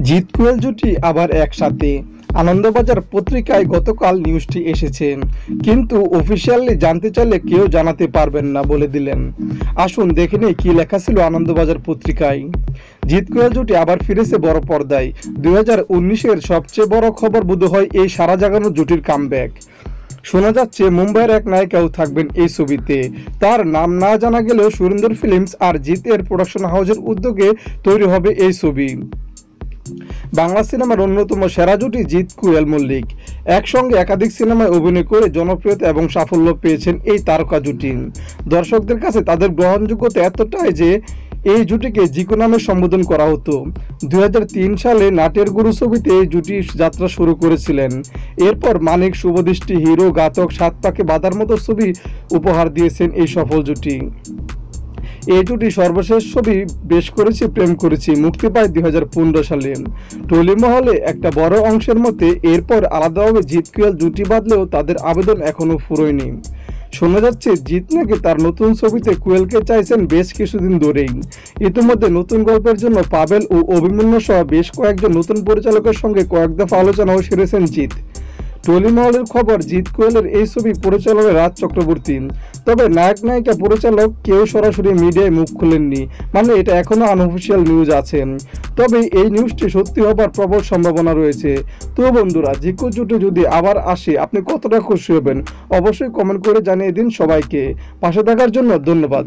জিৎ কোয়েল জুটি আবার একসাথে। আনন্দবাজার পত্রিকায় গতকাল নিউজটি এসেছে, কিন্তু অফিসিয়ালি জানতে চাইলে কেউ জানাতে পারবেন না বলে দিলেন। আসুন দেখে নিই কি লেখা ছিল আনন্দবাজার পত্রিকায়। জিৎ কোয়েল জুটি আবার ফিরেছে বড় পর্দায়। 2019-এর সবচেয়ে বড় খবর বোধহয় এই সারা জাগানো জুটির কামব্যাক। শোনা যাচ্ছে মুম্বাইয়ের এক নায়িকাও থাকবেন এই ছবিতে। তার নাম না জানা গেলেও সুরেন্দর ফিল্মস আর জিতের প্রোডাকশন হাউসের উদ্যোগে তৈরি হবে এই ছবি। বাংলা সিনেমার অন্যতম সেরা জুটি জিৎ কোয়েল মল্লিক। একসঙ্গে একাধিক সিনেমায় অভিনয় করে জনপ্রিয়তা এবং সাফল্য পেয়েছেন এই তারকা জুটি। দর্শকদের কাছে তাদের গ্রহণযোগ্যতা এতটাই যে এই জুটিকে জিকো নামে সম্বোধন করা হতো। 2003 সালে নাটের গুরু ছবিতে এই জুটি যাত্রা শুরু করেছিলেন। এরপর মানিক, শুভদৃষ্টি, হিরো, ঘাতক, সাত পাকে বাঁধার মতো ছবি উপহার দিয়েছেন এই সফল জুটি। এই জুটি সর্বশেষ ছবি বেশ করেছি প্রেম করেছি মুক্তি পায় 2015 সালে। টলি মহলে একটা বড় অংশের মতে এরপর আলাদাভাবে জিৎ কোয়েল জুটি বাঁধলেও তাদের আবেদন এখনো ফুরোয়নি। শোনা যাচ্ছে জিৎ নাকি তার নতুন ছবিতে কোয়েলকে চাইছেন বেশ কিছুদিন ধরেই। ইতিমধ্যে নতুন গল্পের জন্য পাবেল ও অভিমন্যু সহ বেশ কয়েকজন নতুন পরিচালকের সঙ্গে কয়েক দফা আলোচনাও সেরেছেন জিৎ। টলি মহলের খবর, জিৎ কোয়েলের এই ছবি পরিচালকের রাজ চক্রবর্তী। তবে নায়ক নায়িকা পরিচালক কেউ সরাসরি মিডিয়ায় মুখ খুলেননি, মানে এটা এখনো আনঅফিসিয়াল নিউজ আছে। তবে এই নিউজটি সত্যি হবার প্রবল সম্ভাবনা রয়েছে। তো বন্ধুরা, জিকো জুটি যদি আবার আসে আপনি কতটা খুশি হবেন অবশ্যই কমেন্ট করে জানিয়ে দিন। সবাইকে পাশে থাকার জন্য ধন্যবাদ।